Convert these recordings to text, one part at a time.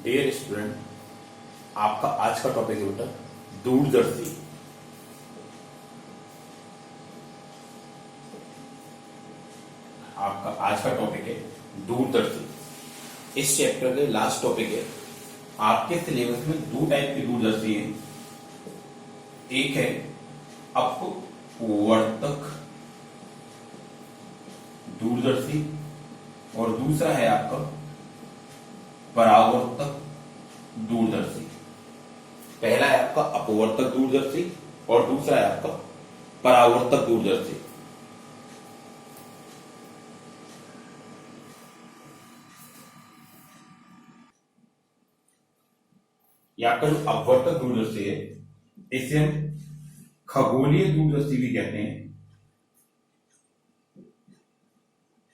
Dear student, आपका आज का टॉपिक है बेटा दूरदर्शी। आपका आज का टॉपिक है दूरदर्शी। इस चैप्टर के लास्ट टॉपिक है। आपके सिलेबस में दो टाइप की दूरदर्शी है। एक है अपवर्तक दूरदर्शी और दूसरा है आपका परावर्तक दूरदर्शी। पहला है आपका अपवर्तक दूरदर्शी और दूसरा है आपका परावर्तक दूरदर्शी। ये आपका जो अपवर्तक दूरदर्शी है इसे हम खगोलीय दूरदर्शी भी कहते हैं।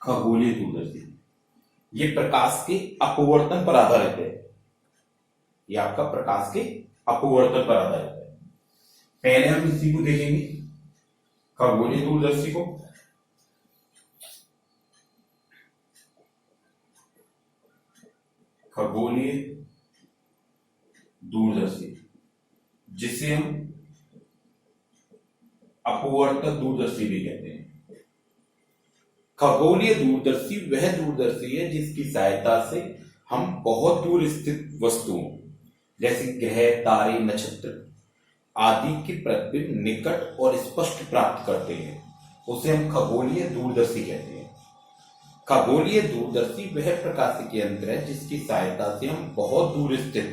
खगोलीय दूरदर्शी ये प्रकाश के अपवर्तन पर आधारित है। ये आपका प्रकाश के अपवर्तन पर आधारित है। पहले हम इसी को देखेंगे, खगोलीय दूरदर्शी को। खगोलीय दूरदर्शी जिसे हम अपवर्तक दूरदर्शी भी कहते हैं। खगोलीय दूरदर्शी वह दूरदर्शी है जिसकी सहायता से हम बहुत दूर स्थित वस्तुओं जैसे ग्रह, तारे, नक्षत्र आदि के प्रतिबिंब निकट और स्पष्ट प्राप्त करते हैं। उसे हम खगोलीय दूरदर्शी कहते हैं। खगोलीय दूरदर्शी वह प्रकाशिकी यंत्र है जिसकी सहायता से हम बहुत दूर स्थित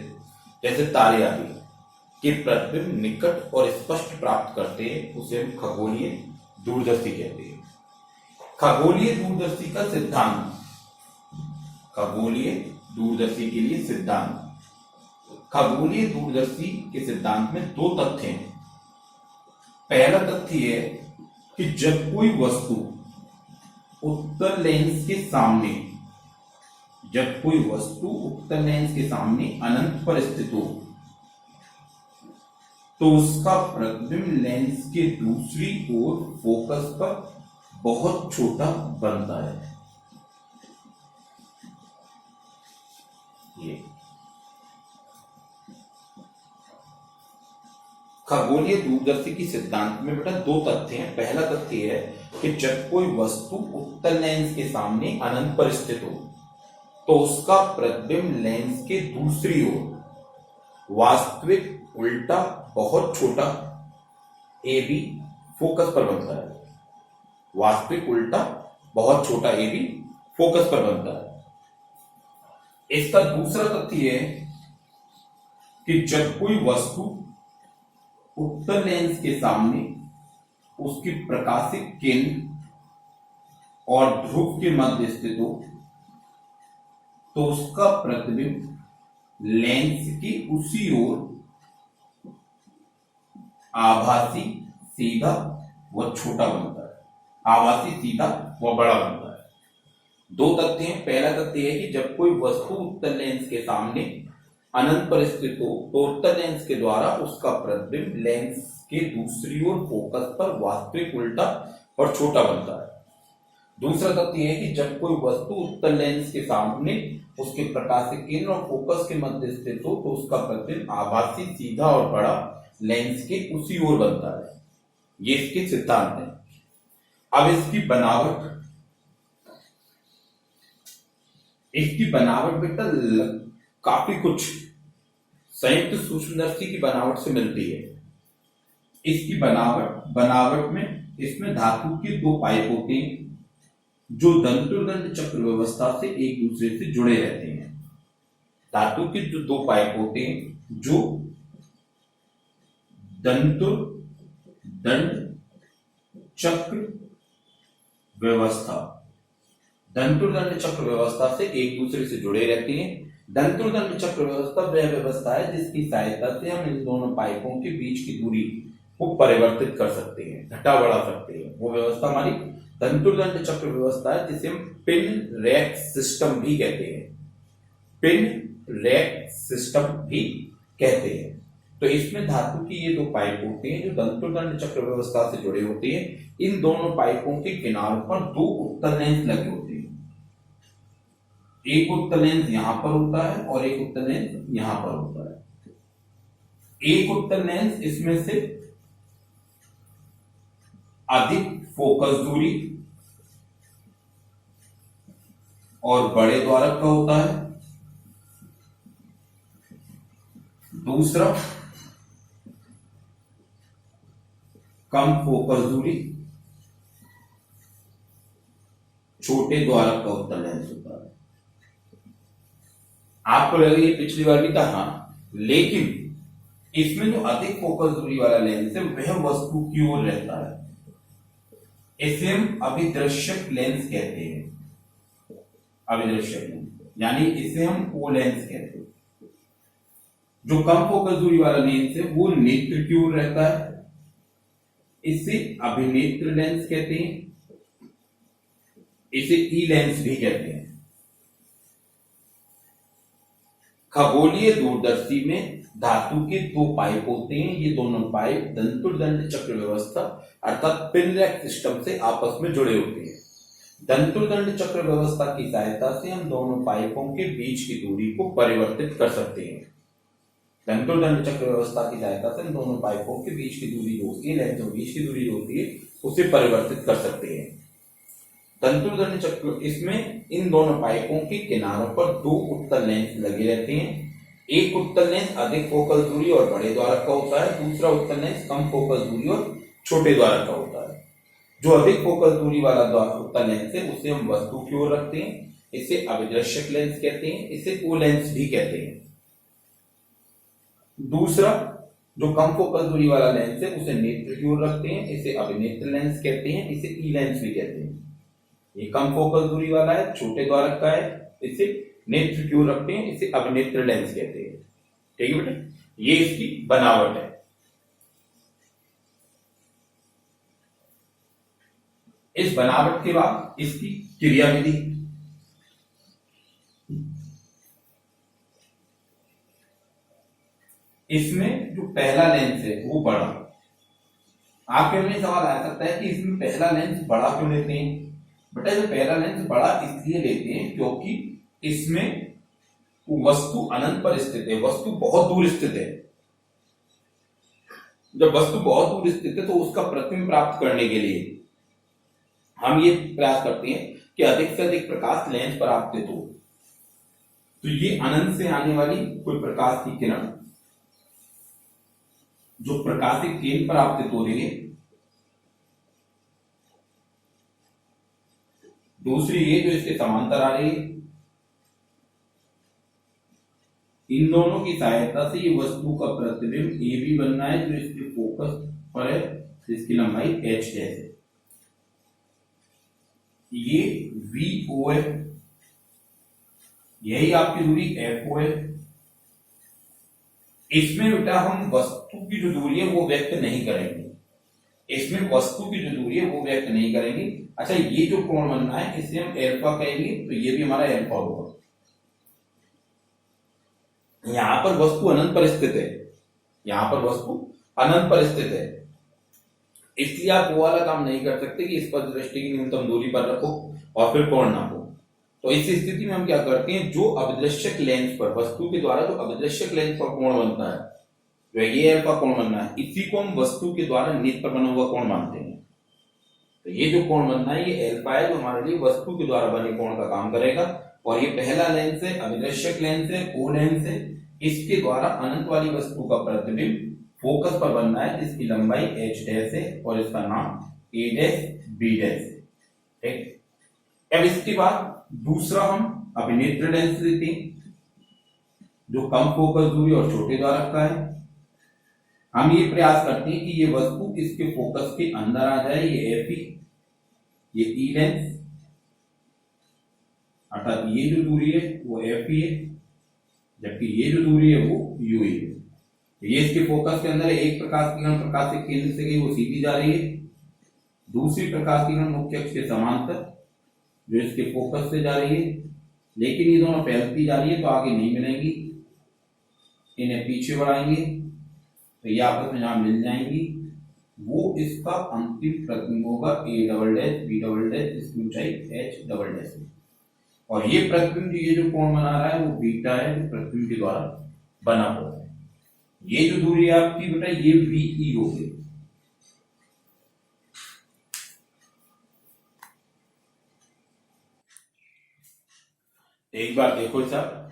जैसे तारे आदि के प्रतिबिंब निकट और स्पष्ट प्राप्त करते हैं। उसे हम खगोलीय दूरदर्शी कहते हैं। खगोलीय दूरदर्शी का सिद्धांत। खगोलीय दूरदर्शी के लिए सिद्धांत। खगोलीय दूरदर्शी के सिद्धांत में दो तथ्य हैं। पहला तथ्य है कि जब कोई वस्तु उत्तल लेंस के सामने अनंत पर स्थित हो तो उसका प्रतिबिंब लेंस के दूसरी ओर फोकस पर बहुत छोटा बनता है। ये खगोलीय दूरदर्शी की सिद्धांत में बेटा दो तथ्य हैं। पहला तथ्य है कि जब कोई वस्तु उत्तल लेंस के सामने अनंत पर स्थित हो तो उसका प्रतिबिंब लेंस के दूसरी ओर वास्तविक उल्टा बहुत छोटा AB फोकस पर बनता है। वास्तविक उल्टा बहुत छोटा AB फोकस पर बनता है। इसका दूसरा तथ्य है कि जब कोई वस्तु उत्तल लेंस के सामने उसकी प्रकाशिक केंद्र और ध्रुव के मध्य स्थित हो तो उसका प्रतिबिंब लेंस की उसी ओर आभासी, सीधा व छोटा बनता है। आभासी, सीधा व बड़ा बनता है। दो तथ्य हैं। पहला तथ्य है कि जब कोई वस्तु उत्तल लेंस के सामने अनंत पर स्थित हो तो उत्तल लेंस के द्वारा उसका प्रतिबिंब लेंस के दूसरी ओर फोकस पर वास्तविक उल्टा और छोटा बनता है। दूसरा तथ्य है कि जब कोई वस्तु उत्तल लेंस के सामने उसके प्रकाशिक केंद्र और फोकस के मध्य स्थित हो तो उसका प्रतिबिंब आभासी, सीधा और बड़ा लेंस के उसी ओर बनता है। ये इसके सिद्धांत है। अब इसकी बनावट बेटा काफी कुछ संयुक्त सूक्ष्मदर्शी की बनावट से मिलती है। इसकी बनावट में इसमें धातु के दो पाइप होते हैं जो दंतुर्दंड चक्र व्यवस्था से एक दूसरे से जुड़े रहते हैं। धातु के जो दो पाइप होते हैं जो दंतुर्दंड चक्र व्यवस्था से एक दूसरे से जुड़े रहते हैं। दंतुर्दंड चक्र व्यवस्था वह व्यवस्था है जिसकी सहायता से हम इन दोनों पाइपों के बीच की दूरी को परिवर्तित कर सकते हैं, घटा बढ़ा सकते हैं। वो व्यवस्था हमारी दंतुर्दंड चक्र व्यवस्था है जिसे हम पिन रैक सिस्टम भी कहते हैं। तो इसमें धातु की ये दो पाइप होते हैं जो दंतुर्दंड चक्र व्यवस्था से जुड़े होते हैं। इन दोनों पाइपों के किनारों पर दो उत्तल लेंस लगे होते हैं। एक उत्तल लेंस यहां पर होता है और एक उत्तल लेंस यहां पर होता है। एक उत्तल लेंस इसमें से अधिक फोकस दूरी और बड़े द्वारक का होता है। दूसरा कम फोकस दूरी छोटे द्वारक का उत्तल लेंस होता है। आपको लगे ये पिछली बार भी था, हाँ, लेकिन इसमें जो अधिक फोकस दूरी वाला लेंस है वह वस्तु की ओर रहता है। इसे हम अभिदृश्यक लेंस कहते हैं। अभिदृश्यक लेंस यानी इसे हम ओ लेंस कहते हैं। जो कम फोकस दूरी वाला लेंस है वो नेत्र की ओर रहता है, इसे अभिनेत्र लेंस कहते हैं। इसे ई लेंस भी कहते हैं। खगोलीय दूरदर्शी में धातु के दो पाइप होते हैं। ये दोनों पाइप दंतुरदंड चक्र व्यवस्था अर्थात पिनरैक सिस्टम से आपस में जुड़े होते हैं। दंतुरदंड चक्र व्यवस्था की सहायता से हम दोनों पाइपों के बीच की दूरी को परिवर्तित कर सकते हैं। दंतुरदंड चक्र व्यवस्था की सहायता से हम दोनों पाइपों के बीच की दूरी जो होती है, लेंसों के बीच की दूरी जो होती है, उसे परिवर्तित कर सकते हैं। दंतुरदंड चक्र, इसमें इन दोनों पाइपों के किनारों पर दो उत्तल लेंस लगे रहते हैं। एक उत्तल लेंस अधिक फोकस दूरी और बड़े द्वारक का होता है, दूसरा उत्तल लेंस कम फोकस दूरी और छोटे द्वारक का होता है। जो अधिक फोकस दूरी वाला उत्तल लेंस है उसे हम वस्तु की ओर रखते हैं, इसे अभिदृश्यक लेंस कहते हैं, इसे ओ लेंस भी कहते हैं। दूसरा जो कम फोकस दूरी वाला लेंस है उसे नेत्र की ओर रखते हैं, इसे अभिनेत्र लेंस कहते हैं, इसे ई लेंस भी कहते हैं। ये कम फोकस दूरी वाला है, छोटे द्वारक का है, इसे नेत्र की ओर रखते हैं, इसे अभिनेत्र लेंस कहते हैं। ठीक है बेटा, ये इसकी बनावट है। इस बनावट के बाद इसकी क्रियाविधि। इसमें जो पहला लेंस है वो बड़ा। आपके मन में सवाल आ सकता है कि इसमें पहला लेंस बड़ा क्यों लेते हैं? बेटा जो पहला लेंस बड़ा इसलिए लेते हैं क्योंकि इसमें वस्तु अनंत पर स्थित है, वस्तु बहुत दूर स्थित है। जब वस्तु बहुत दूर स्थित है तो उसका प्रतिबिंब प्राप्त करने के लिए हम ये प्रयास करते हैं कि अधिक से अधिक प्रकाश लेंस पर आपतित हो। तो ये अनंत से आने वाली कोई प्रकाश की किरण जो प्रकाशित केंद्र पर आपतित हो रही है, दूसरी ये जो इसके समांतर आ रही है, इन दोनों की सहायता से ये वस्तु का प्रतिबिंब ए भी बनना है जो इसके फोकस पर है, जिसकी लंबाई h है। ये VO है, यही आपकी दूरी FO है। इसमें बेटा हम वस्तु की जो दूरी है वो व्यक्त नहीं करेंगे, इसमें वस्तु की जो दूरी है वो व्यक्त नहीं करेंगे। अच्छा, ये जो कोण बनना है इसे हम एल्फा कहेंगे, तो ये भी हमारा एल्फा होगा। यहां पर वस्तु अनंत पर स्थित है, यहां पर वस्तु अनंत पर स्थित है, इसलिए आप वो वाला काम नहीं कर सकते कि इस पर दृष्टि की न्यूनतम दूरी पर रखो और फिर कोण ना हो। तो इस स्थिति में हम क्या करते हैं, जो अभिदृश्यक लेंस पर वस्तु के द्वारा जो अभिदृश्यक लेंस पर कोण बनता है, जो ये एल्फा कोण बनना है, इसी को हम वस्तु के द्वारा नेत्र पर बना हुआ कोण मानते हैं। तो ये जो कोण बनना है ये एल्फा है, जो हमारे लिए वस्तु के द्वारा बने कोण का काम करेगा। और ये पहला लेंस है, अभिदृश्यक लेंस है, ओ लेंस है, इसके द्वारा अनंत वाली वस्तु का प्रतिबिंब फोकस पर बनना है जिसकी लंबाई h डैश है और इसका नाम a डैश b डैश है। ठीक, अब इसके बाद दूसरा हम अभिनेत्र लेंस लेते हैं जो कम फोकस दूरी और छोटे द्वारक का है। हम ये प्रयास करते हैं कि ये वस्तु इसके फोकस के अंदर आ जाए, ये FE, ये ई लेंस, अर्थात ये जो दूरी है वो FE है, जबकि ये जो दूरी है वो UE है। ये इसके फोकस के अंदर है। एक प्रकाश किरण प्रकाश के केंद्र से गई वो सीधी जा रही है, दूसरी प्रकाश किरण मुख्य अक्ष के समांतर जो इसके फोकस से जा रही है, लेकिन ये दोनों फैलती जा रही है तो आगे नहीं मिलेंगी, इन्हें पीछे बढ़ाएंगे तो ये आपस में जहां मिल जाएंगी, वो इसका अंतिम प्रतिबिंब होगा a double dash b double dash, इसकी ऊंचाई h डबल डैश है। और ये प्रतिबिंब ये जो कोण बना रहा है वो बीटा है, जो प्रतिबिंब के द्वारा बना हुआ है। ये जो दूरी है आपकी बेटा ये VE होगी। एक बार देखो साहब,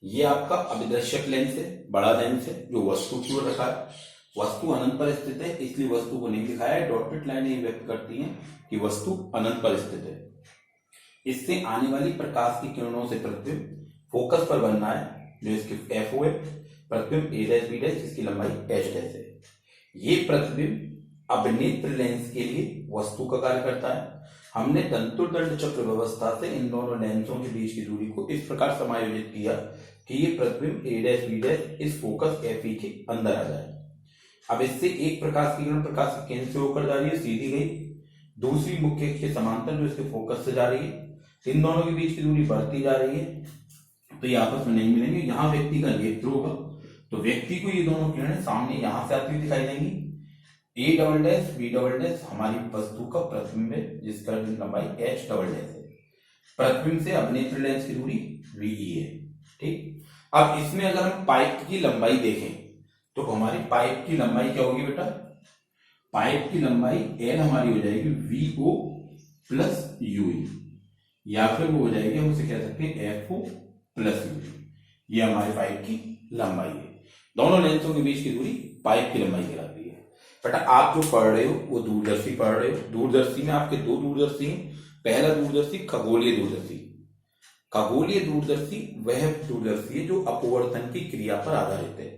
ये आपका अभिदर्शक लेंस है, बड़ा लेंस है जो वस्तु की ओर रखा है। वस्तु अनंत पर स्थित है, इसलिए वस्तु को नहीं दिखाया है। डॉटेड लाइन ये व्यक्त करती है कि वस्तु अनंत पर स्थित है। इससे आने वाली प्रकाश की किरणों से प्रतिबिंब फोकस पर बनना है, जो इसके FO है। प्रतिबिंब A' B' जिसकी लंबाई H' है। ये प्रतिबिंब अभिनेत्र लेंस के लिए वस्तु का कार्य करता है। हमने तंतुदंड चक्र व्यवस्था से इन दोनों लेंसों के बीच की दूरी को इस प्रकार समायोजित किया कि ये प्रतिबिंब A' B' इस फोकस FE के अंदर आ जाए। अब इससे एक प्रकाश की किरण प्रकाश के केंद्र से होकर जा रही है, सीधी गई, दूसरी मुख्य अक्ष के समांतर जो इसके फोकस से जा रही है। इन दोनों के बीच की दूरी बढ़ती जा रही है, तो ये आपस में नहीं मिलेंगे। यहाँ व्यक्ति का नेत्र होगा, तो व्यक्ति को ये दोनों किरणें सामने यहां से आती हुई दिखाई देंगी। A" B" हमारी वस्तु का प्रतिबिंब है, जिसका लंबाई H" है। प्रतिबिंब से अभिनेत्र लेंस की दूरी VE है। ठीक, अब इसमें अगर हम पाइप की लंबाई देखें तो हमारी पाइप की लंबाई क्या होगी बेटा? पाइप की लंबाई L हमारी हो जाएगी VO प्लस UE, या फिर वो हो जाएगी, हम उसे कह सकते हैं FO प्लस UE। ये हमारी पाइप की लंबाई है। दोनों लेंसों के बीच की दूरी पाइप की लंबाई कहलाती है। बेटा आप जो पढ़ रहे हो वो दूरदर्शी पढ़ रहे हो। दूरदर्शी में आपके दो दूरदर्शी हैं। पहला दूरदर्शी खगोलीय दूरदर्शी। खगोलीय दूरदर्शी वह दूरदर्शी है जो अपवर्तन की क्रिया पर आधारित है।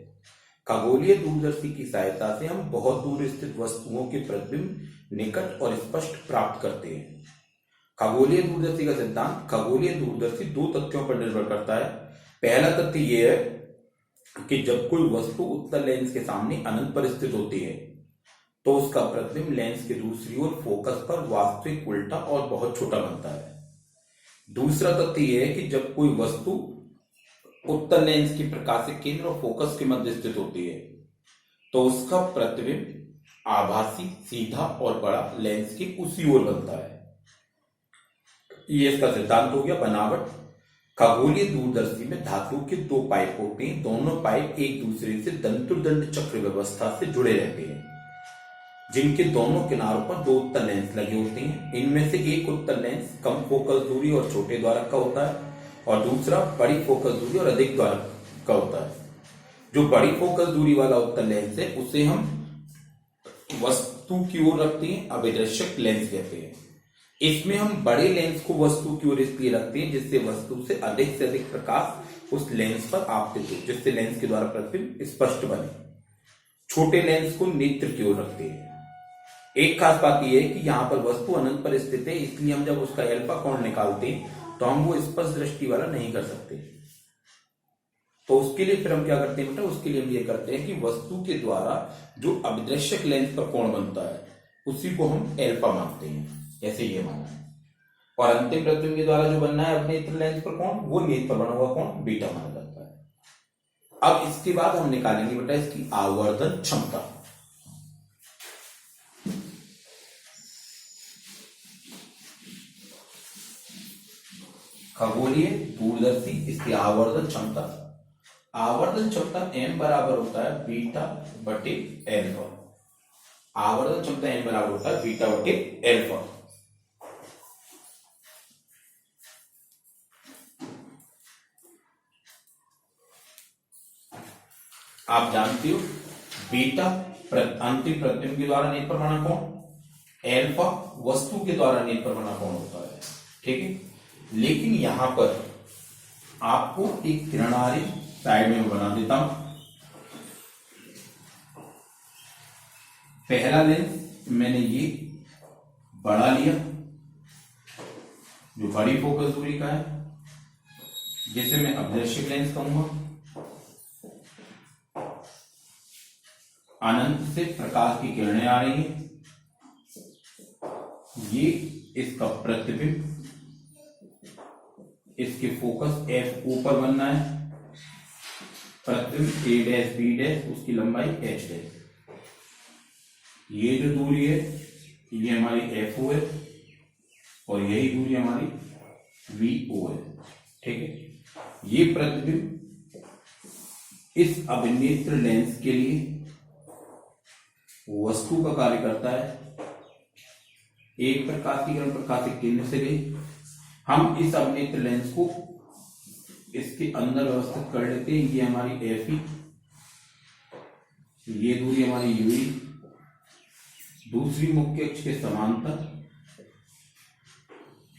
खगोलीय दूरदर्शी की सहायता से हम बहुत दूर स्थित वस्तुओं के प्रतिबिंब निकट और स्पष्ट प्राप्त करते हैं। खगोलीय दूरदर्शी का सिद्धांत खगोलीय दूरदर्शी दो तथ्यों पर निर्भर करता है। पहला तथ्य यह है कि जब कोई वस्तु उत्तल लेंस के सामने अनंत पर स्थित होती है तो उसका प्रतिबिंब लेंस के दूसरी ओर फोकस पर वास्तविक उल्टा और बहुत छोटा बनता है। दूसरा तथ्य यह है कि जब कोई वस्तु उत्तल लेंस की प्रकाशिक केंद्र और फोकस के मध्य स्थित होती है तो उसका प्रतिबिंब आभासी, सीधा और बड़ा लेंस की उसी ओर बनता है। ये इसका सिद्धांत हो गया। बनावट खगोलीय दूरदर्शी में धातु के दो पाइप होते हैं। दोनों पाइप एक दूसरे से तंतुदंड चक्र व्यवस्था से जुड़े रहते हैं, जिनके दोनों किनारों पर दो उत्तल लेंस लगे होते हैं। इनमें से एक उत्तल लेंस कम फोकस दूरी और छोटे द्वारक का होता है और दूसरा बड़ी फोकस दूरी और अधिक द्वारक का होता है। जो बड़ी फोकस दूरी वाला उत्तल लेंस है उसे हम वस्तु की ओर रखते हैं, अभिदर्शक लेंस कहते हैं। इसमें हम बड़े लेंस को वस्तु की ओर इसलिए रखते हैं जिससे वस्तु से अधिक प्रकाश उस लेंस पर आपतित हो, जिससे लेंस के द्वारा प्रतिबिंब स्पष्ट बने। छोटे लेंस को नेत्र की ओर रखते हैं। एक खास बात यह है कि यहाँ पर वस्तु अनंत पर स्थित है, इसलिए हम जब उसका अल्फा कोण निकालते हैं तो हम वो स्पष्ट दृष्टि वाला नहीं कर सकते। तो उसके लिए फिर हम क्या करते हैं बेटा? उसके लिए हम ये करते हैं कि वस्तु के द्वारा जो अभिदर्शक लेंस पर कोण बनता है उसी को हम अल्फा मानते हैं, जैसे ये माना है। और अंतिम प्रतिबिंब के द्वारा जो बनना है अपने नेत्र लेंस पर कोण, वो नेत्र पर बना हुआ कोण बीटा माना जाता है। अब इसके बाद हम निकालेंगे बेटा इसकी आवर्धन क्षमता। खगोलीय दूरदर्शी इसकी आवर्धन क्षमता। आवर्धन क्षमता m बराबर होता है बीटा बटे एल्फा। आवर्धन क्षमता m बराबर होता है बीटा बटे एल्फा। आप जानते हो बीटा अंतिम प्रतिबिंब के द्वारा नेत्र पर बना कोण, एल्फा वस्तु के द्वारा नेत्र पर बना कोण होता है। ठीक है, लेकिन यहां पर आपको एक किरणारी साइड में बना देता हूं। पहला लेंस मैंने ये बड़ा लिया जो बड़ी फोकस दूरी का है, जिसे मैं अभिदर्शक लेंस कहूंगा। अनंत से प्रकाश की किरणें आ रही हैं, ये इसका प्रतिबिंब, इसके फोकस FO पर बनना है। प्रतिबिंब A' B' उसकी लंबाई H'। ये जो दूरी है ये हमारी FO है और यही दूरी हमारी वी ओ है। ठीक है, ये प्रतिबिंब इस अभिनेत्र लेंस के लिए वस्तु का कार्य करता है। एक प्रकाश की किरण प्रकाशिक केंद्र से गई, हम इस अभिनेत्र लेंस को इसके अंदर व्यवस्थित कर लेते हैं। ये हमारी एफ ई, ये दूरी हमारी यूई, दूसरी मुख्य अक्ष के समांतर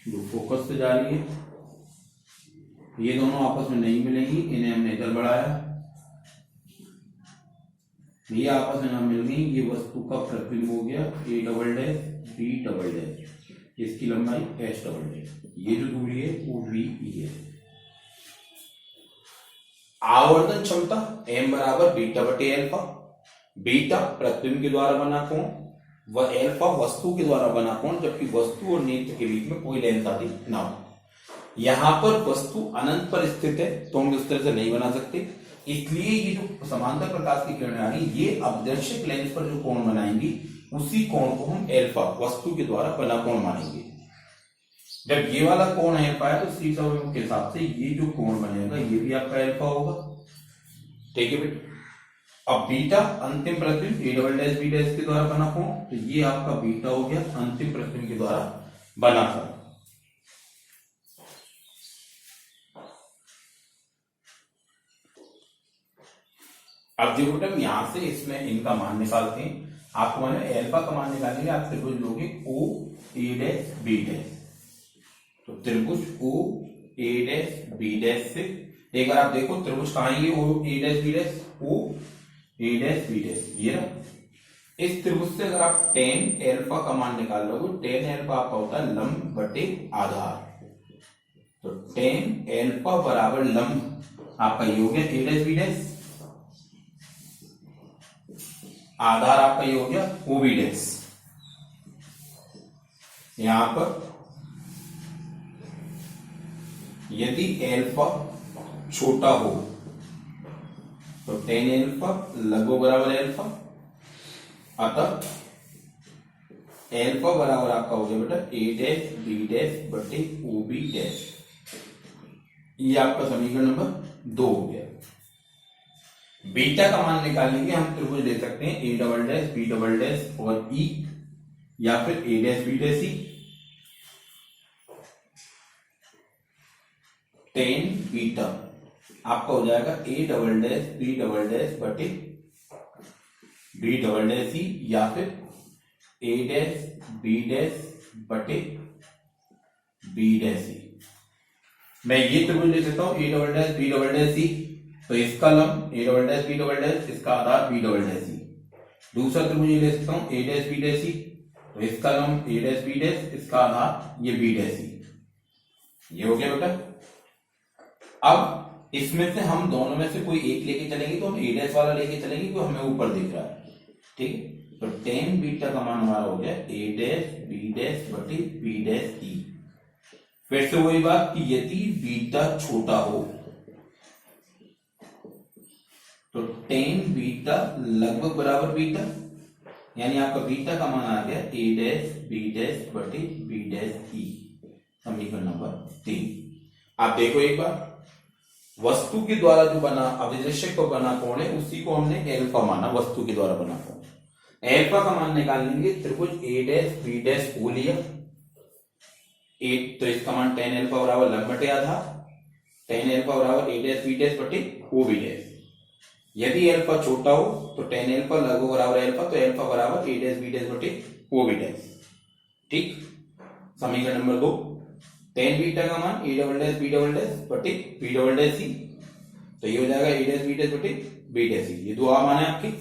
जो फोकस से जा रही है, ये दोनों आपस में नहीं मिलेंगी, इन्हें हमने इधर बढ़ाया, ये आपस में ना मिल गई, ये वस्तु का प्रतिबिंब हो गया A double dash B double dash, इसकी लंबाई एच डबल डैश, ये जो दूरी है वो वी ई है। आवर्धन क्षमता m बराबर बीटा बटे एल्फा, बीटा प्रतिबिंब के द्वारा बना कोण, वह एल्फा वस्तु के द्वारा बना कोण, जबकि वस्तु और नेत्र के बीच में कोई लेंस आदि ना हो। यहां पर वस्तु अनंत पर स्थित है तो हम इस तरह से नहीं बना सकते, इसलिए ये जो समांतर प्रकाश की किरणें आ रही, ये अपदर्शक लेंस पर जो कोण बनाएंगी उसी कोण को हम एल्फा वस्तु के द्वारा बना कोण मानेंगे। जब ये वाला कोण एल्फा है तो सी समविभव के हिसाब से ये जो कोण बनेगा ये भी आपका एल्फा होगा। ठीक है बेटा, अब बीटा अंतिम प्रतिबिंब A double dash B dash के द्वारा बना कोण, तो ये आपका बीटा हो गया अंतिम प्रतिबिंब के द्वारा बना कोण। अब जो बेटा यहां से इसमें इनका मान निकालते हैं, आपको माने एल्फा का मान निकालेंगे, आप त्रिभुज लोगे ओ ए डैश बी डैश, तो त्रिभुज ओ ए डैश बी डैश से एक बार आप देखो त्रिभुज कहां है, ओ ए डैश बी डैश, ओ ए डैश बी डैश, ये ना। इस त्रिभुज से अगर आप टेन एल्फा का मान निकाल लोगे, टेन एल्फा आपका होता है लंब बटे आधार, तो टेन एल्फा बराबर लंब आपका ये हो गया ए डैश बी डैश, आधार आपका ये हो गया ओ बी डैश। यहां पर यदि एल्फा छोटा हो तो टेन एल्फा लगभग बराबर एल्फा, अतः एल्फा बराबर आपका हो गया बेटा ए डैश बी डैश बटे ओ बी डैश, ये आपका समीकरण नंबर 2 हो गया। बीटा का मान निकालने के हम त्रिभुज ले सकते हैं A double dash B double dash और ई, या फिर A dash B dash E. Tan beta आपका हो जाएगा A double dash B double dash बटे बी डबल डैश ई, या फिर ए डैश बी डैश बटे बी डैश ई। मैं ये त्रिभुज ले सकता हूं A double dash B double dash E, तो इसका लंब A double dash B double dash, इसका आधार बी डबल डैश ई। दूसरा त्रिभुज ले सकता हूं ए डैश बी डैश ई, तो इसका लंब ए डैश बी डैश, इसका आधार ये बी डैश ई। ये हो गया बेटा। अब इसमें से हम दोनों में से कोई एक लेके चलेंगे, तो हम ए डैश वाला लेके चलेंगे क्योंकि हमें ऊपर दिख रहा है। ठीक है, तो टेन बीटा का मान हमारा हो गया ए डैश बी डैश बटे बी डैश ई। फिर से वही बात कि यदि बीटा छोटा हो तो टेन बीटा लगभग बराबर बीटा, यानी आपका बीटा का मान आ गया ए डैश बी डैश बटे बी डैश ई, समीकरण नंबर 3। आप देखो एक बार, वस्तु के द्वारा जो बना अभिदृश्य को बना कोण है उसी को हमने एल्फा माना, वस्तु के द्वारा बना कोण। एल्फा का मान निकालेंगे, त्रिभुज ए डैश बी डैश ओ लिया, तो इसका मान टेन एल्फा बराबर लंब बटे आधार, टेन एल्फा बराबर ए डैश बी डैश बटे ओ बी डैश। यदि एल्फा छोटा हो तो टेन एल्फा लगभग बराबर एल्फा, तो एल्फा बराबर ए डैश बी डैश बटे ओ बी डैश। ठीक, समीकरण नंबर 2, टेन बीटा का मान A double dash B double dash बटे बी डबल डैश सी, तो ये हो जाएगा ए डैश बी डैश बटे बी डैश सी। ये दो मान है आपकी,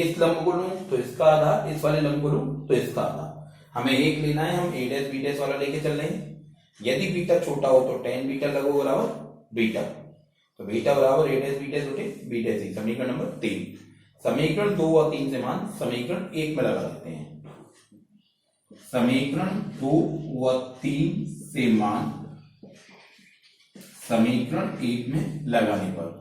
इस लंब को लूं तो इसका आधार, इस वाले लंब को लूं तो इसका आधार। हमें एक लेना है, हम ए डैश बी डैश वाला लेके चल रहे हैं। यदि बीटा छोटा हो तो टेन बीटा लगभग बराबर बीटा, तो बीटा बराबर ए डैश बी डैश बटे बी डैश सी, समीकरण नंबर 3। समीकरण 2 और 3 से मान समीकरण 1 में लगा देते हैं। समीकरण 2 व 3 से मान समीकरण 1 में लगाने पर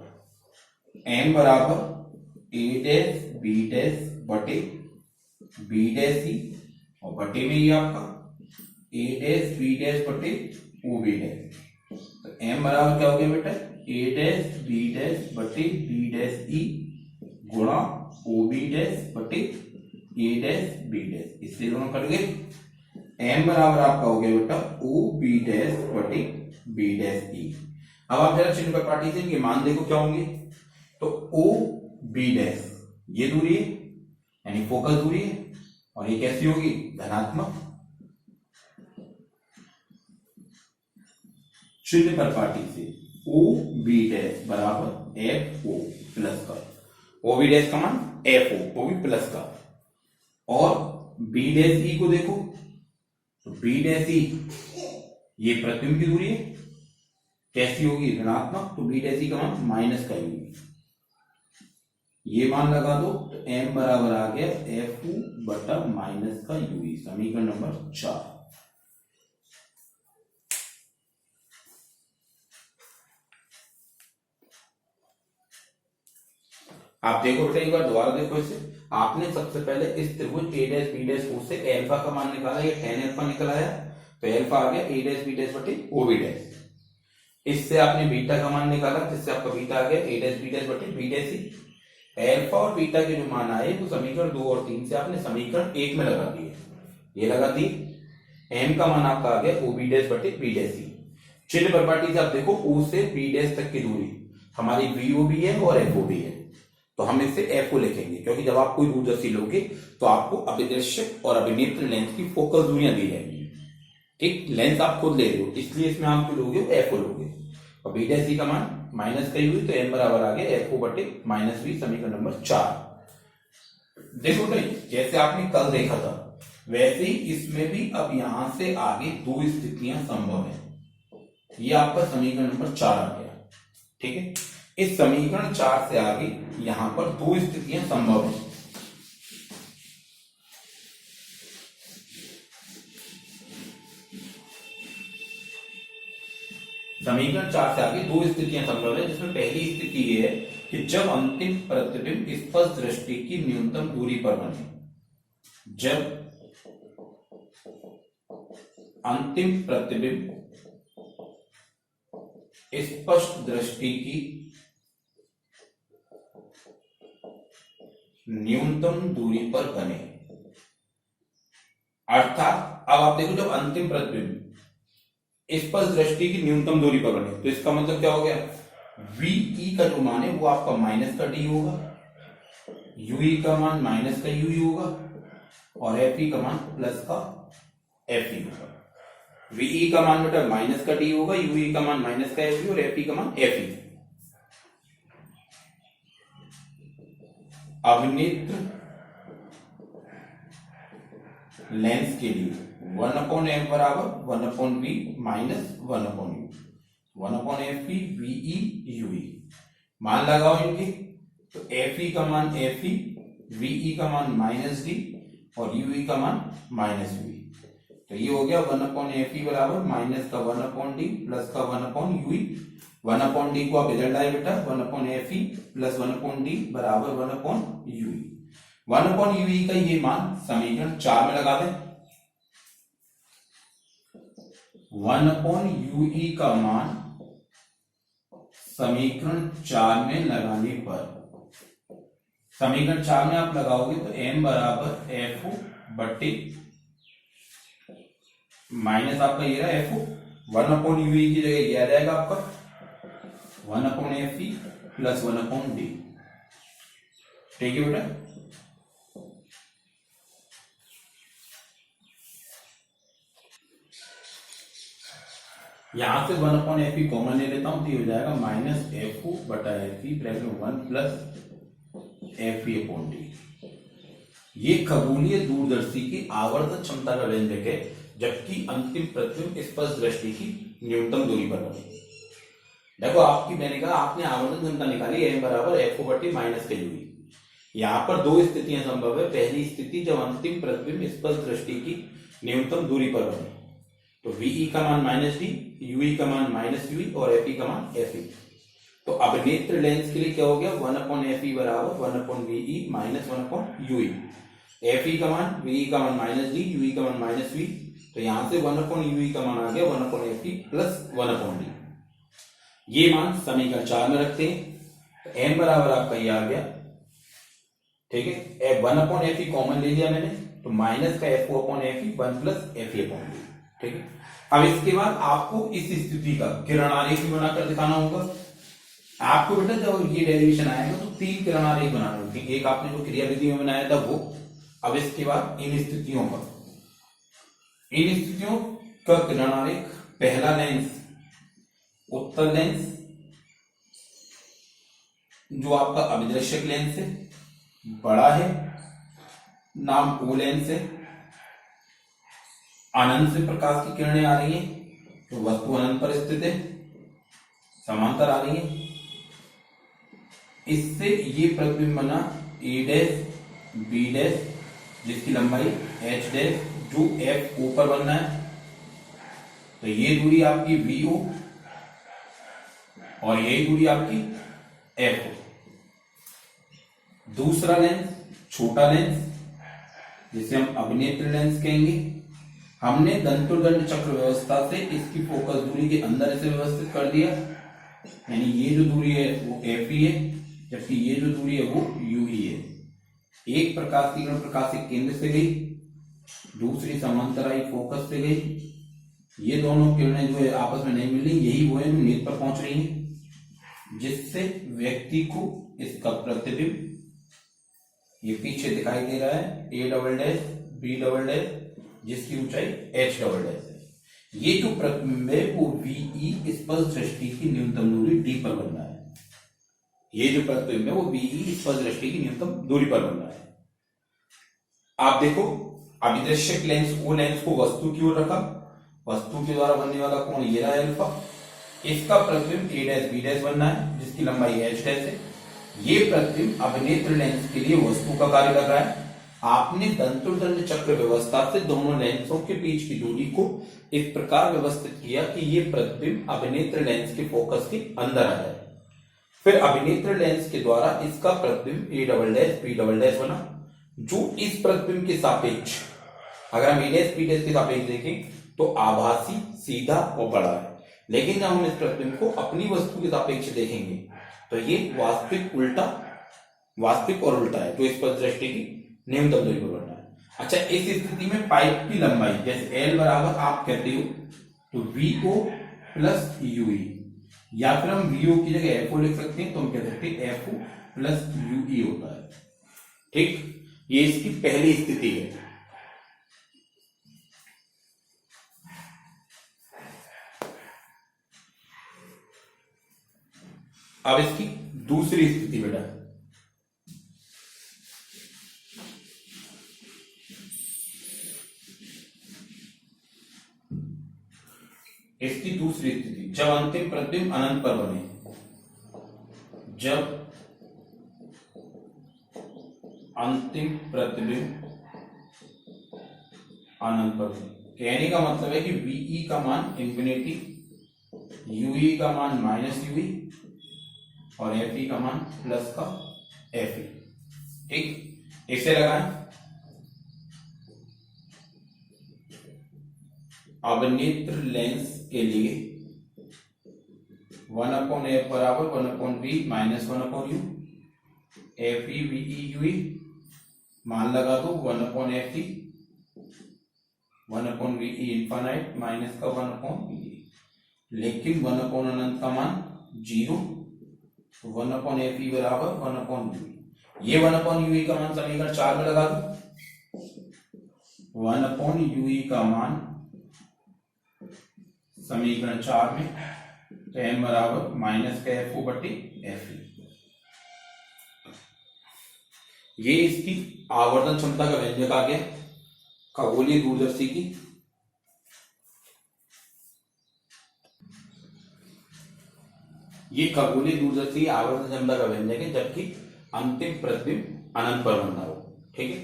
m बराबर ए डैश बी डैश बटे बी डैश सी, और बटे में ये आपका ए डैश बी डैश बटे ओ बी डैश, m बराबर क्या हो गया बेटा, a डैश b डैश बटे b डैश e गुणा o b डैश बटे a डैश b डैश, इससे दोनों कट गए। m बराबर आपका हो गया बेटा o b डैश बटे b डैश e। अब आप जरा चिन्ह पर पार्टी से इनके मान देखो क्या होंगे। तो o b डैश ये दूरी है यानी फोकस दूरी है, और ये कैसी होगी, धनात्मक। चिन्ह पर पार्टी से o b डैश बराबर f o प्लस का, o b डैश का मान f o, वो भी प्लस का। और b डैश e को देखो, तो b डैश e ये प्रतिबिंब की दूरी है, कैसी होगी, ऋणात्मक। तो b डैश e का मान माइनस का होगी, ये मान लगा दो। तो m बराबर आ गया एफ u बटा माइनस का यूई, समीकरण नंबर 4। आप देखो बेटा एक बार दोबारा देखो इसे। आपने सबसे पहले इस त्रिभुज ए डैश बी डैश ओ से एल्फा का मान निकाला, ये tan अल्फा निकल आया, तो एल्फा आ गया ए डैश बी डैश बटे ओ बी डैश। इससे आपने बीटा का मान निकाला, जिससे आपका बीटा आ गया ए डैश बी डैश बटे बी डैश ई। एल्फा और बीटा के जो मान आए वो समीकरण 2 और 3 से आपने समीकरण 1 में लगा दिए, ये लगा दी। एम का मान आपका आ गया ओ बी डैश बटे बी डैश ई। चिन्ह प्रॉपर्टी से आप देखो ओ से बी डैश तक की दूरी हमारी वी ओ भी है और एफ ओ भी है, तो हम इससे एफ ओ लिखेंगे, क्योंकि जब आप कोई दूरदर्शी लोगे तो आपको अभिदृश्य और अभिनेत्र लेंस की फोकल दूरियां दी जाएंगी। ठीक, लेंस आप खुद ले रहे हो, इसलिए इसमें आप जो लोगे एफ ओ लोगे। और बी डैश ई का मान माइनस का हुई, तो एम बराबर आ गया एफ ओ बटे माइनस बी, समीकरण नंबर 4। देखो भाई जैसे आपने कल देखा था वैसे ही इसमें भी अब यहां से आगे दो स्थितियां संभव है। ये आपका समीकरण नंबर 4 आ गया। ठीक है, इस समीकरण 4 से आगे यहां पर दो स्थितियां संभव है। समीकरण 4 से आगे दो स्थितियां संभव है, जिसमें पहली स्थिति ये है कि जब अंतिम प्रतिबिंब स्पष्ट दृष्टि की न्यूनतम दूरी पर बने। जब अंतिम प्रतिबिंब स्पष्ट दृष्टि की न्यूनतम दूरी पर बने, अर्थात अब आप देखो जब अंतिम प्रतिबिंब स्पष्ट दृष्टि की न्यूनतम दूरी पर बने, तो इसका मतलब क्या हो गया, वीई का जो मान है वो आपका माइनस का डी होगा, यूई का मान माइनस का यूई होगा, और एफई का मान प्लस का एफई होगा। वीई का मान बेटा माइनस का डी होगा, यूई का मान माइनस का एफई और एफई का मान एफई। अभिनेत्र लेंस के लिए 1/f बराबर 1/v minus 1/u, 1/f we Yui. मान लगाओ इनके, तो एफ का मान एफ, वी का मान माइनस डी और यूई का मान माइनस वी। तो ये हो गया 1/f बराबर माइनस का 1/d प्लस का 1/ui। 1/d को आप इधर लाए बेटा, 1/f प्लस 1/d बराबर 1/ui। 1/ui का ये मान समीकरण 4 में लगा दें। 1/ui का मान समीकरण 4 में लगाने पर, समीकरण 4 में आप लगाओगे तो m बराबर एफ बट्टे माइनस आपका ये रहा एफ, 1/ui की जगह ये आ जाएगा आपका 1/f प्लस 1/d। ठीक है बेटा, यहां से 1/f कॉमन ले लेता हूं, तो ये हो जाएगा माइनस एफ बटा एफ ब्रैकेट में 1 प्लस एफ अपॉन डी। ये खगोलीय दूरदर्शी की आवर्धन क्षमता का व्यंजक है, जबकि अंतिम प्रतिबिंब स्पष्ट दृष्टि की न्यूनतम दूरी पर बने। देखो आपकी मैंने कहा आपने आवर्धन क्षमता निकाली एम बराबर एफ बटे माइनस का यूई। यहां पर दो स्थितियां संभव है। पहली स्थिति जब अंतिम प्रतिबिंब स्पष्ट दृष्टि की न्यूनतम दूरी पर बने, तो वीई का मान माइनस डी, यूई का मान माइनस यूई और एफई का मान एफई। तो अभिनेत्र लेंस के लिए क्या हो गया, 1/f बराबर 1/ve माइनस 1/ui। एफई का मान, वीई का मान माइनस डी, यूई का मान माइनस वी, तो यहां से 1/ui का मान आ गया 1/fe प्लस 1/d। ये मान समीकरण 4 में रखते हैं, तो m बराबर आपका ये आ गया, ठीक है। 1/f कॉमन ले लिया मैंने, तो माइनस का f/f 1 प्लस f/, ठीक है। अब इसके बाद आपको इस स्थिति का किरण आरेख भी बनाकर दिखाना होगा आपको। बेटा जब ये डेरिवेशन आएगा तो 3 किरण आरेख बनाने होंगे, एक आपने जो क्रियाविधि में बनाया था वो। अब इसके बाद इन स्थितियों का किरण आरेख, पहला लेंस उत्तल लेंस जो आपका अभिदृश्यक लेंस है, बड़ा है, नाम ओ लेंस है, अनंत से प्रकाश की किरणें आ रही हैं, तो वस्तु अनंत पर स्थित है, समांतर आ रही है। इससे ये प्रतिबिंब बना ए डैश बी डैश जिसकी लंबाई एच डैश जो एफ ओ पर बनना है, तो ये दूरी आपकी वी ओ और यही दूरी आपकी एफ ओ। दूसरा लेंस छोटा लेंस जिसे हम अभिनेत्र लेंस कहेंगे, हमने दंतोदंड चक्र व्यवस्था से इसकी फोकस दूरी के अंदर इसे व्यवस्थित कर दिया, यानी ये जो दूरी है वो एफ ई है, जबकि ये जो दूरी है वो यू ई है। एक प्रकाश की किरण प्रकाशिक केंद्र से गई, दूसरी समांतर आई फोकस से गई। ये दोनों किरणें जो है आपस में नहीं मिल रही, यही वो है जो नेत्र पर पहुंच रही है, जिससे व्यक्ति को इसका प्रतिबिंब ये पीछे दिखाई दे रहा है, A double dash B double dash जिसकी ऊंचाई एच डबल डैश है। ये जो प्रतिबिंब है वो वीई स्पर्श दृष्टि की न्यूनतम दूरी डी पर बन रहा है। ये जो प्रतिबिंब है वो वीई स्पर्श दृष्टि की न्यूनतम दूरी पर बन रहा है। आप देखो अभिदृश्यक लेंस ओ लेंस को वस्तु की ओर रखा, वस्तु के द्वारा बनने वाला कोण ये रहा अल्फा, इसका प्रतिबिंब ए डैश बी डैश बनना है जिसकी लंबाई एच डैश है। ये प्रतिबिंब अभिनेत्र लेंस के लिए वस्तु का कार्य कर रहा है। आपने दंतोदंड चक्र व्यवस्था से दोनों लेंसों के बीच की दूरी को इस प्रकार व्यवस्थित किया कि ये प्रतिबिंब अभिनेत्र लेंस के फोकस के अंदर आ जाए। फिर अभिनेत्र लेंस के द्वारा इसका प्रतिबिंब A double dash B double dash बना, जो इस प्रतिबिंब के सापेक्ष, अगर हम ए डैश बी डैश के सापेक्ष देखें तो आभासी, सीधा और बड़ा है, लेकिन जब हम इस प्रतिबिंब को अपनी वस्तु के सापेक्ष देखेंगे तो ये वास्तविक और उल्टा है, तो इस पर दृष्टि की न्यूनतम दूरी पर बनना है। अच्छा, इस स्थिति में पाइप की लंबाई जैसे एल बराबर आप कहते हो तो वी ओ प्लस यूई, या फिर हम वी ओ की जगह एफ ओ लिख सकते हैं, तो हम कह सकते हैं एफ ओ प्लस यूई होता है। ठीक, ये इसकी पहली स्थिति है। अब इसकी दूसरी स्थिति बेटा, इसकी दूसरी स्थिति जब अंतिम प्रतिबिंब अनंत पर बने, जब अंतिम प्रतिबिंब अनंत पर बने, कहने का मतलब है कि वीई का मान इंफिनिटी, यूई का मान माइनस यूई और एफ ई का मान प्लस का एफ ई। ठीक, इसे लगाएं। अभिनेत्र लेंस के लिए 1/f बराबर 1/v minus 1/u, F E V E U ई मान लगा दो 1/f, 1/v इंफाइनाइट माइनस का 1/v, लेकिन 1 अनंत का मान 0, 1/f बराबर 1/u। ये 1/u का मान समीकरण 4 में लगा दो, 1/u का मान समीकरण 4 में, तो m बराबर माइनस का एफ ओ बटे एफ ई। ये इसकी आवर्धन क्षमता का व्यंजक आ गया खगोलीय दूरदर्शी की। ये खगोलीय दूरदर्शी आवर्धन क्षमता का व्यंजक है, जबकि अंतिम प्रतिबिंब अनंत पर बनना हो। ठीक है,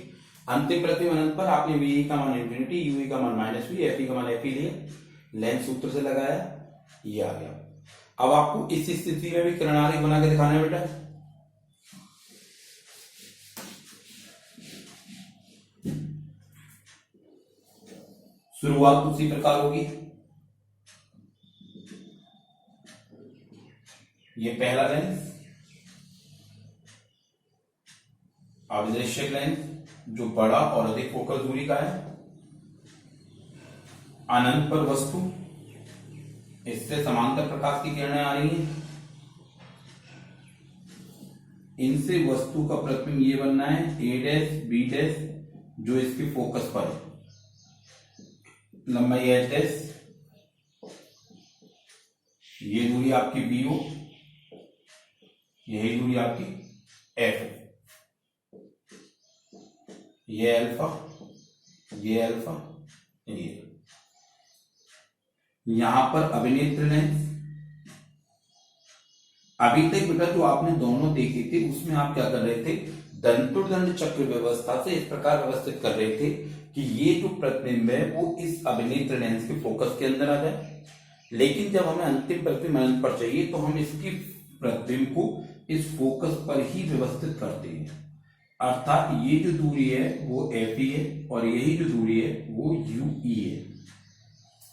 अंतिम प्रतिबिंब अनंत पर आपने वी का मान इंफिनिटी, यूई का मान माइनस वी, एफ ई का मान एफ ई लिया, लेंस सूत्र से लगाया, ये आ गया। अब आपको इस स्थिति में भी किरण आरेख बना के दिखाना है बेटा। शुरुआत उसी प्रकार होगी, ये पहला लेंस, अभिदृश्यक लेंस जो बड़ा और अधिक फोकल दूरी का है। अनंत पर वस्तु, इससे समांतर प्रकाश की किरणें आ रही हैं, इनसे वस्तु का प्रतिबिंब ये बनना है ए डैश बी डैश जो इसके फोकस पर है, लंबाई एच डैश, ये दूरी आपकी बी ओ, यही दूरी आपकी एफ, ये अल्फा, ये अल्फा, ये। यहां पर अभिनेत्र लेंस, अभी तक बेटा जो आपने दोनों देखे थे उसमें आप क्या कर रहे थे, दंतोदंड चक्र व्यवस्था से इस प्रकार व्यवस्थित कर रहे थे कि ये जो प्रतिबिंब है वो इस अभिनेत्र लेंस के फोकस के अंदर आ जाए। लेकिन जब हमें अंतिम प्रतिबिंब अनंत पर चाहिए तो हम इसकी प्रतिबिंब को इस फोकस पर ही व्यवस्थित करते हैं, अर्थात ये जो दूरी है वो एफ ई है और यही जो दूरी है वो यू ई है।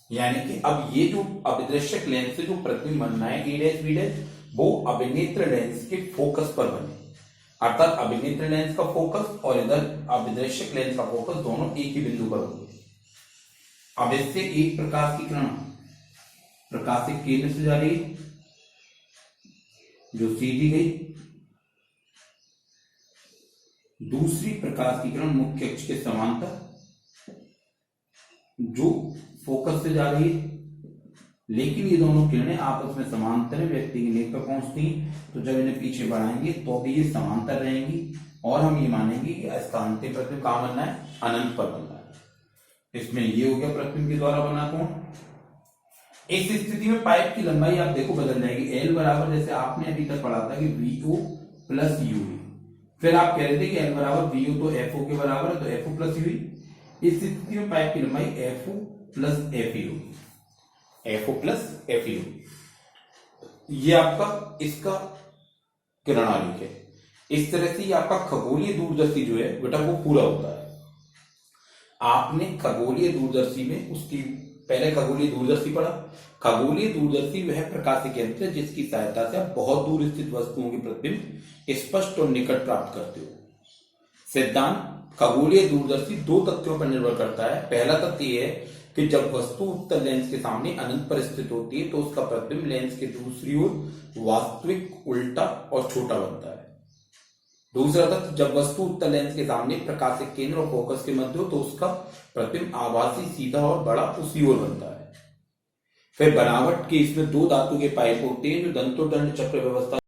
यानी कि अब ये जो अभिदृश्यक लेंस से जो प्रतिबिंब बनना है ए डैश बी डैश वो अभिनेत्र लेंस के फोकस पर बने, अर्थात अभिनेत्र लेंस का फोकस और इधर अभिदृश्यक लेंस का फोकस दोनों एक ही बिंदु पर होंगे। अब इससे एक प्रकाश की किरण प्रकाशिक केंद्र से जा रही है जो सीधी गई, दूसरी प्रकाश की किरण मुख्य अक्ष के समांतर जो फोकस से जा रही है। लेकिन ये दोनों किरणें आपस में समांतर है, व्यक्ति की नेत्र पर पहुंचती हैं, तो जब इन्हें पीछे बढ़ाएंगे तो भी ये समांतर रहेंगी और हम ये मानेंगे कि इसका अंतिम प्रतिबिंब कहां बनना है, अनंत पर बनना है। इसमें ये हो गया प्रतिबिंब के द्वारा बना कोण। इस स्थिति में पाइप की लंबाई आप देखो बदल जाएगी, एल बराबर जैसे आपने अभी तक पढ़ा था कि वीओ प्लस यू, फिर आप कह रहे थे कि एल बराबर वीओ तो एफओ के बराबर है, तो एफओ प्लस यू। इस स्थिति में पाइप की लंबाई FO plus F you, FO plus F you. ये आपका इसका किरण आलेख है। इस तरह से ये आपका खगोलीय दूरदर्शी जो है बेटा वो पूरा होता है। आपने खगोलीय दूरदर्शी में उसकी पहले खगोलीय दूरदर्शी पढ़ा। खगोलीय दूरदर्शी वह प्रकाशिक यंत्र है जिसकी सहायता से आप बहुत दूर स्थित वस्तुओं के प्रतिबिंब स्पष्ट और निकट प्राप्त करते हो। सिद्धांत खगोलीय दूरदर्शी दो तथ्यों पर निर्भर करता है। पहला तथ्य यह है कि जब वस्तु उत्तर लेंस के सामने अनंत पर स्थित होती है तो उसका प्रतिबिंब लेंस के दूसरी ओर वास्तविक, उल्टा और छोटा बनता है। दूसरा तथ्य जब वस्तु उत्तर लेंस के सामने प्रकाशिक केंद्र और फोकस के मध्य हो तो उसका प्रतिबिंब आभासी, सीधा और बड़ा उसी ओर बनता है। फिर बनावट के इसमें दो धातु के पाइप होते हैं जो दंतोदंड चक्र व्यवस्था